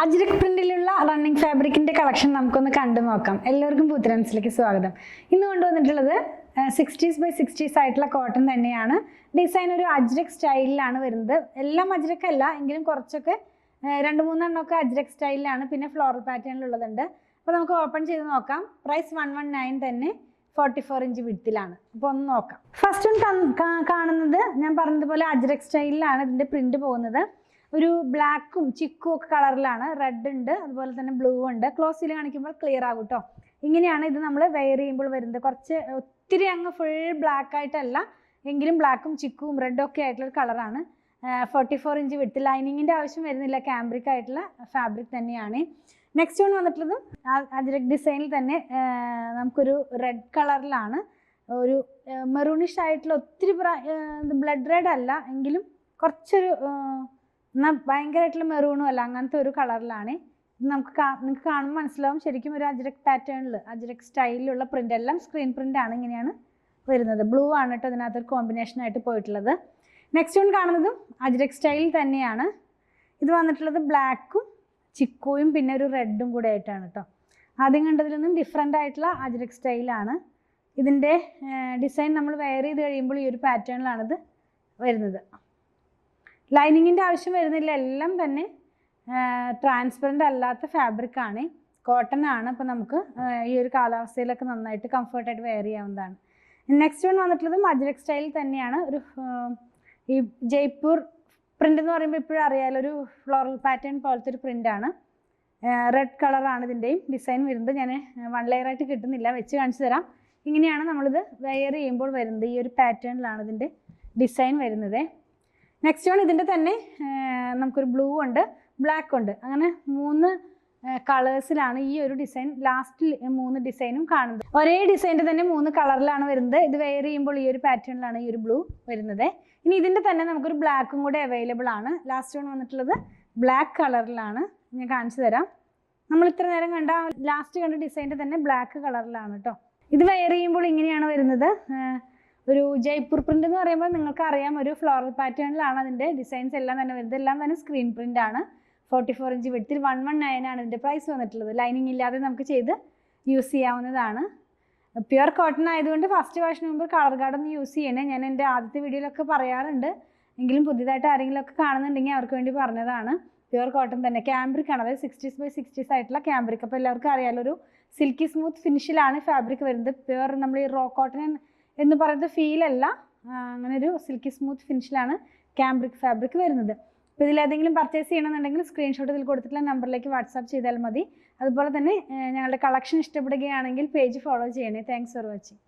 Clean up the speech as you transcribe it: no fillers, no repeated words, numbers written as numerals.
Ajrak പ്രിന്റിലുള്ള running ഫാബ്രിക്കിന്റെ collection നമുക്കൊന്ന് കണ്ടു നോക്കാം. എല്ലാവർക്കും പുത്തരൻസിലേക്ക് സ്വാഗതം. ഇന്ന് കൊണ്ടുവന്നിട്ടുള്ളത് 60s by 60s ആയിട്ടുള്ള കോട്ടൺ തന്നെയാണ്. ഡിസൈൻ ഒരു അജ്രക് സ്റ്റൈലിലാണ് വരുന്നത്. എല്ലാം അജ്രക് അല്ല എങ്കിലും കുറച്ചൊക്കെ 2-3 എണ്ണമൊക്കെ അജ്രക് സ്റ്റൈലിലാണ്, പിന്നെ ഫ്ലോറൽ പാറ്റേണിലുള്ളതുണ്ട്. അപ്പോൾ നമുക്ക് ഓപ്പൺ ചെയ്ത് നോക്കാം. പ്രൈസ് 119 തന്നെ, 44 ഇഞ്ച് വിഡ്ത്തിലാണ്. അപ്പോൾ ഒന്ന് നോക്കാം. ഫസ്റ്റ് കാണുന്നത് ഞാൻ പറഞ്ഞതുപോലെ അജ്രക് സ്റ്റൈലിലാണ് ഇതിൻ്റെ പ്രിന്റ് പോകുന്നത്. ഒരു ബ്ലാക്കും ചിക്കും ഒക്കെ കളറിലാണ്. റെഡ് ഉണ്ട്, അതുപോലെ തന്നെ ബ്ലൂ ഉണ്ട്. ക്ലോസിൽ കാണിക്കുമ്പോൾ ക്ലിയർ ആകും കേട്ടോ. ഇങ്ങനെയാണ് ഇത് നമ്മൾ വെയർ ചെയ്യുമ്പോൾ വരുന്നത്. കുറച്ച് ഒത്തിരി അങ്ങ് ഫുൾ ബ്ലാക്ക് ആയിട്ടല്ല, എങ്കിലും ബ്ലാക്കും ചിക്കും റെഡും ഒക്കെ ആയിട്ടുള്ള കളറാണ്. 44 ഇഞ്ച് വിട്ട്. ലൈനിങ്ങിൻ്റെ ആവശ്യം വരുന്നില്ല, ക്യാമ്പ്രിക് ആയിട്ടുള്ള ഫാബ്രിക് തന്നെയാണ്. നെക്സ്റ്റ് വൺ വന്നിട്ടുള്ളതും അജ്രക് ഡിസൈനിൽ തന്നെ നമുക്കൊരു റെഡ് കളറിലാണ്. ഒരു മെറൂണിഷ് ആയിട്ടുള്ള, ഒത്തിരി ബ്ലഡ് റെഡ് അല്ല എങ്കിലും കുറച്ചൊരു എന്നാൽ ഭയങ്കരമായിട്ടുള്ള മെറൂണും അല്ല, അങ്ങനത്തെ ഒരു കളറിലാണ്. ഇത് നിങ്ങൾക്ക് കാണുമ്പോൾ മനസ്സിലാവും ശരിക്കും ഒരു അജ്രക് പാറ്റേണിൽ അജ്രക് സ്റ്റൈലിലുള്ള പ്രിൻ്റ്. എല്ലാം സ്ക്രീൻ പ്രിൻ്റ് ആണ്. ഇങ്ങനെയാണ് വരുന്നത്. ബ്ലൂ ആണ് കേട്ടോ ഇതിനകത്തൊരു കോമ്പിനേഷൻ ആയിട്ട് പോയിട്ടുള്ളത്. നെക്സ്റ്റ് വൺ കാണുന്നതും അജ്രക് സ്റ്റൈൽ തന്നെയാണ്. ഇത് വന്നിട്ടുള്ളത് ബ്ലാക്കും ചിക്കുവും പിന്നെ ഒരു റെഡും കൂടെ ആയിട്ടാണ് കേട്ടോ. ആദ്യം കണ്ടതിൽ നിന്നും ഡിഫറെൻ്റ് ആയിട്ടുള്ള അജ്രക് സ്റ്റൈലാണ്. ഇതിൻ്റെ ഡിസൈൻ നമ്മൾ വെയർ ചെയ്ത് കഴിയുമ്പോൾ ഈ ഒരു പാറ്റേണിലാണിത് വരുന്നത്. ലൈനിങ്ങിൻ്റെ ആവശ്യം വരുന്നില്ല. എല്ലാം തന്നെ ട്രാൻസ്പെറൻ്റ് അല്ലാത്ത ഫാബ്രിക്കാണ്, കോട്ടൺ ആണ്. അപ്പോൾ നമുക്ക് ഈ ഒരു കാലാവസ്ഥയിലൊക്കെ നന്നായിട്ട് കംഫർട്ടായിട്ട് വെയർ ചെയ്യാവുന്നതാണ്. നെക്സ്റ്റ് വൺ വന്നിട്ടുള്ളതും അജ്രക് സ്റ്റൈൽ തന്നെയാണ്. ഒരു ഈ ജയ്പൂർ പ്രിൻ്റ് എന്ന് പറയുമ്പോൾ ഇപ്പോഴും അറിയാമല്ലോ, ഒരു ഫ്ലോറൽ പാറ്റേൺ പോലത്തെ ഒരു പ്രിൻ്റാണ്. റെഡ് കളറാണ് ഇതിൻ്റെയും ഡിസൈൻ വരുന്നത്. ഞാൻ 1 ലെയർ ആയിട്ട് കിട്ടുന്നില്ല, വെച്ച് കാണിച്ചു തരാം. ഇങ്ങനെയാണ് നമ്മളിത് വെയർ ചെയ്യുമ്പോൾ വരുന്നത്. ഈ ഒരു പാറ്റേണിലാണ് ഇതിൻ്റെ ഡിസൈൻ വരുന്നത്. നെക്സ്റ്റ് വൺ ഇതിൻ്റെ തന്നെ നമുക്കൊരു ബ്ലൂ ഉണ്ട്, ബ്ലാക്ക് ഉണ്ട്. അങ്ങനെ 3 കളേഴ്സിലാണ് ഈ ഒരു ഡിസൈൻ. ലാസ്റ്റിൽ 3 ഡിസൈനും കാണുന്നത്. ഒരേ ഡിസൈൻ്റെ തന്നെ 3 കളറിലാണ് വരുന്നത്. ഇത് വെയർ ചെയ്യുമ്പോൾ ഈ ഒരു പാറ്റേണിലാണ് ഈ ഒരു ബ്ലൂ വരുന്നത്. ഇനി ഇതിൻ്റെ തന്നെ നമുക്കൊരു ബ്ലാക്കും കൂടെ അവൈലബിൾ ആണ്. ലാസ്റ്റ് വൺ വന്നിട്ടുള്ളത് ബ്ലാക്ക് കളറിലാണ്. ഞാൻ കാണിച്ചു തരാം. നമ്മൾ ഇത്ര നേരം കണ്ട ലാസ്റ്റ് കണ്ട ഡിസൈൻ്റെ തന്നെ ബ്ലാക്ക് കളറിലാണ് കേട്ടോ. ഇത് വെയർ ചെയ്യുമ്പോൾ ഇങ്ങനെയാണ് വരുന്നത്. ഒരു ജയ്പൂർ പ്രിൻ്റ് എന്ന് പറയുമ്പോൾ നിങ്ങൾക്ക് അറിയാം, ഒരു ഫ്ലോറൽ പാറ്റേണിലാണ് അതിൻ്റെ ഡിസൈൻസ് എല്ലാം തന്നെ വരുന്നത്. എല്ലാം തന്നെ സ്ക്രീൻ പ്രിൻ്റ് ആണ്. 44 ഇഞ്ച് വിഡ്ത്തിൽ 119 ആണ് ഇതിൻ്റെ പ്രൈസ് വന്നിട്ടുള്ളത്. ലൈനിങ് ഇല്ലാതെ നമുക്ക് ചെയ്ത് യൂസ് ചെയ്യാവുന്നതാണ്. പ്യുവർ കോട്ടൺ ആയതുകൊണ്ട് ഫസ്റ്റ് വാഷിന് മുമ്പ് കളർ ഗാർഡ് ഒന്ന് യൂസ് ചെയ്യണേ. ഞാൻ എൻ്റെ ആദ്യത്തെ വീഡിയോയിലൊക്കെ പറയാറുണ്ട്, എങ്കിലും പുതിയതായിട്ട് ആരെങ്കിലുമൊക്കെ കാണുന്നുണ്ടെങ്കിൽ അവർക്ക് വേണ്ടി പറഞ്ഞതാണ്. പ്യുവർ കോട്ടൺ തന്നെ, ക്യാമ്പ്രിക് ആണ്. അതായത് 60s by 60s ആയിട്ടുള്ള ക്യാമ്പ്രിക്. അപ്പോൾ എല്ലാവർക്കും അറിയാമല്ലോ, ഒരു സിൽക്കി സ്മൂത്ത് ഫിനിഷിലാണ് ഫാബ്രിക് വരുന്നത്. പ്യുവർ നമ്മൾ ഈ റോ കോട്ടൺ എന്ന് പറയുന്നത് ഫീലല്ല, അങ്ങനെ ഒരു സിൽക്കി സ്മൂത്ത് ഫിനിഷിലാണ് ക്യാമ്പ്രിക് ഫാബ്രിക് വരുന്നത്. അപ്പോൾ ഇതിലേതെങ്കിലും പർച്ചേസ് ചെയ്യണമെന്നുണ്ടെങ്കിൽ സ്ക്രീൻഷോട്ട് ഇതിൽ കൊടുത്തിട്ടുള്ള നമ്പറിലേക്ക് വാട്സാപ്പ് ചെയ്താൽ മതി. അതുപോലെ തന്നെ ഞങ്ങളുടെ കളക്ഷൻ ഇഷ്ടപ്പെടുകയാണെങ്കിൽ പേജ് ഫോളോ ചെയ്യണേ. Thanks for watching.